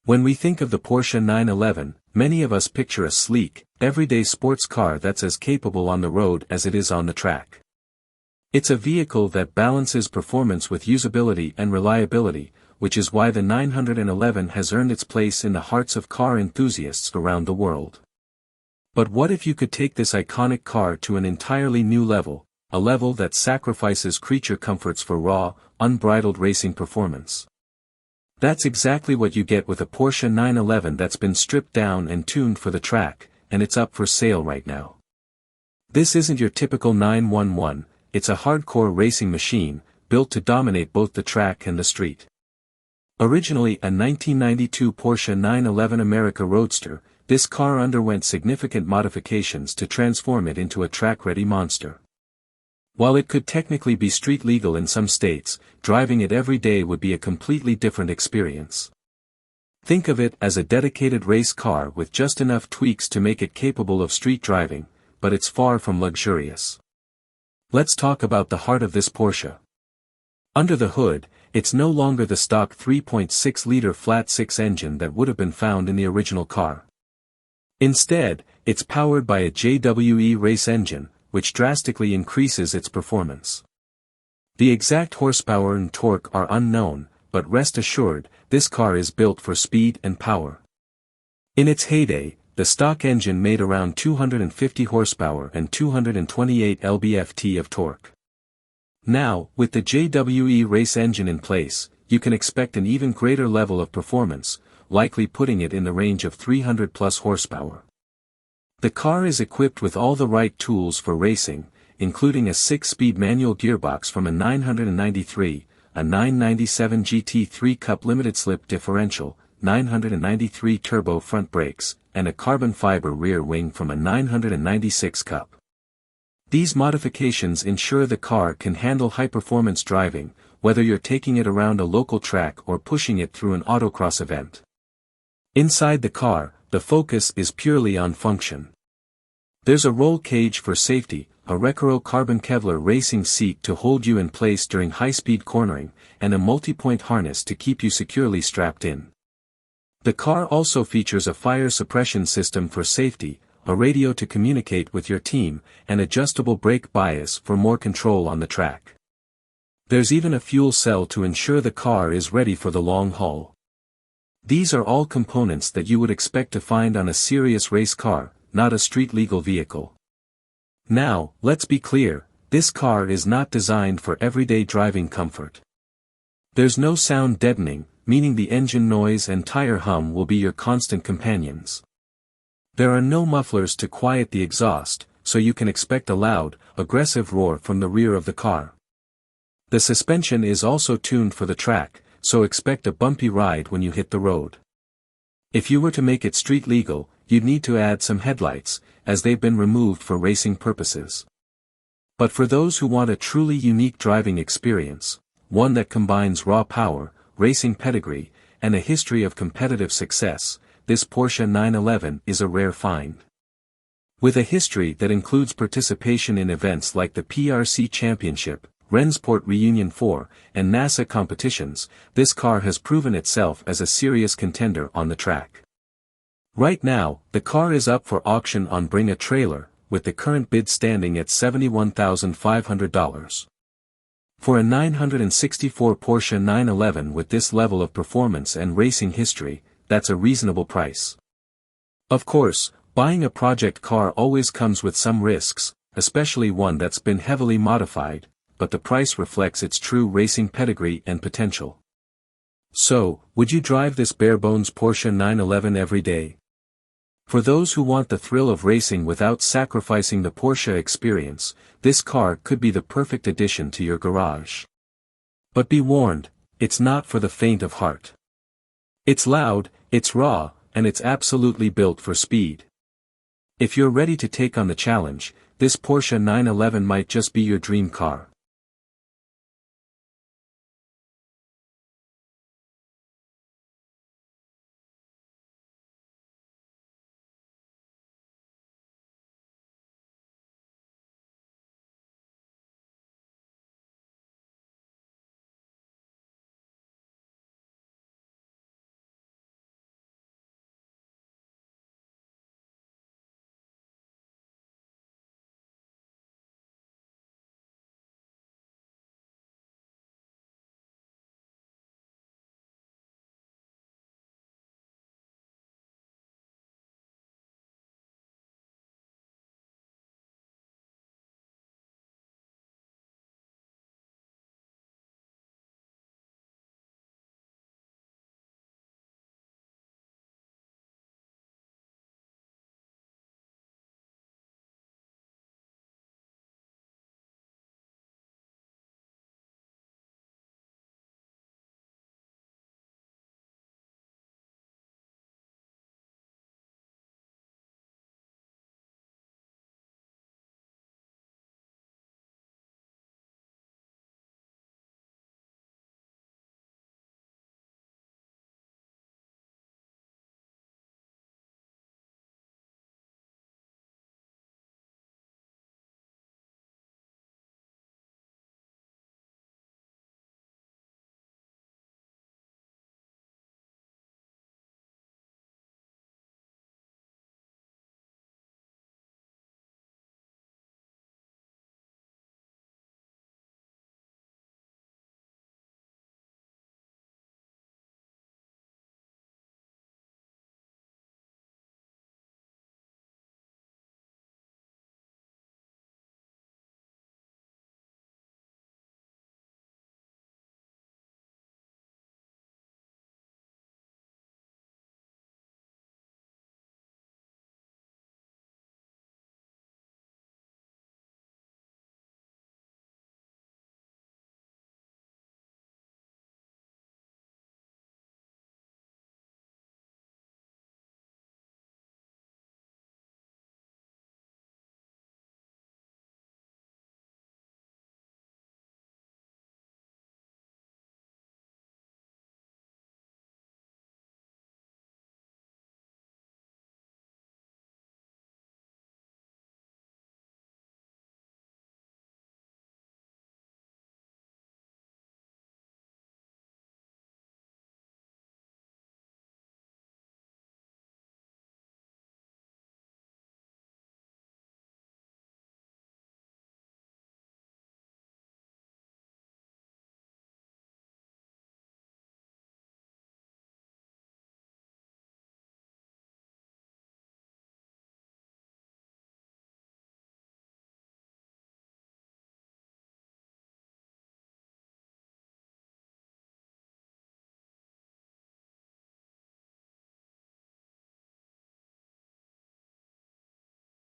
When we think of the Porsche 911, many of us picture a sleek, everyday sports car that's as capable on the road as it is on the track. It's a vehicle that balances performance with usability and reliability, which is why the 911 has earned its place in the hearts of car enthusiasts around the world. But what if you could take this iconic car to an entirely new level, a level that sacrifices creature comforts for raw, unbridled racing performance? That's exactly what you get with a Porsche 911 that's been stripped down and tuned for the track, and it's up for sale right now. This isn't your typical 911, it's a hardcore racing machine, built to dominate both the track and the street. Originally a 1992 Porsche 911 America Roadster, this car underwent significant modifications to transform it into a track-ready monster. While it could technically be street legal in some states, driving it every day would be a completely different experience. Think of it as a dedicated race car with just enough tweaks to make it capable of street driving, but it's far from luxurious. Let's talk about the heart of this Porsche. Under the hood, it's no longer the stock 3.6-liter flat-six engine that would have been found in the original car. Instead, it's powered by a JWE race engine, which drastically increases its performance. The exact horsepower and torque are unknown, but rest assured, this car is built for speed and power. In its heyday, the stock engine made around 250 horsepower and 228 lb-ft of torque. Now, with the JWE race engine in place, you can expect an even greater level of performance, likely putting it in the range of 300+ horsepower. The car is equipped with all the right tools for racing, including a 6-speed manual gearbox from a 993, a 997 GT 3-cup limited-slip differential, 993 turbo front brakes, and a carbon fiber rear wing from a 996 cup. These modifications ensure the car can handle high-performance driving, whether you're taking it around a local track or pushing it through an autocross event. Inside the car, the focus is purely on function. There's a roll cage for safety, a Recaro carbon Kevlar racing seat to hold you in place during high-speed cornering, and a multi-point harness to keep you securely strapped in. The car also features a fire suppression system for safety, a radio to communicate with your team, and adjustable brake bias for more control on the track. There's even a fuel cell to ensure the car is ready for the long haul. These are all components that you would expect to find on a serious race car, not a street-legal vehicle. Now, let's be clear, this car is not designed for everyday driving comfort. There's no sound deadening, meaning the engine noise and tire hum will be your constant companions. There are no mufflers to quiet the exhaust, so you can expect a loud, aggressive roar from the rear of the car. The suspension is also tuned for the track, so expect a bumpy ride when you hit the road. If you were to make it street legal, you'd need to add some headlights, as they've been removed for racing purposes. But for those who want a truly unique driving experience, one that combines raw power, racing pedigree, and a history of competitive success, this Porsche 911 is a rare find. With a history that includes participation in events like the PRC Championship, Rennsport Reunion 4, and NASA competitions, this car has proven itself as a serious contender on the track. Right now, the car is up for auction on Bring a Trailer, with the current bid standing at $71,500. For a 964 Porsche 911 with this level of performance and racing history, that's a reasonable price. Of course, buying a project car always comes with some risks, especially one that's been heavily modified, but the price reflects its true racing pedigree and potential. So, would you drive this bare-bones Porsche 911 every day? For those who want the thrill of racing without sacrificing the Porsche experience, this car could be the perfect addition to your garage. But be warned, it's not for the faint of heart. It's loud, it's raw, and it's absolutely built for speed. If you're ready to take on the challenge, this Porsche 911 might just be your dream car.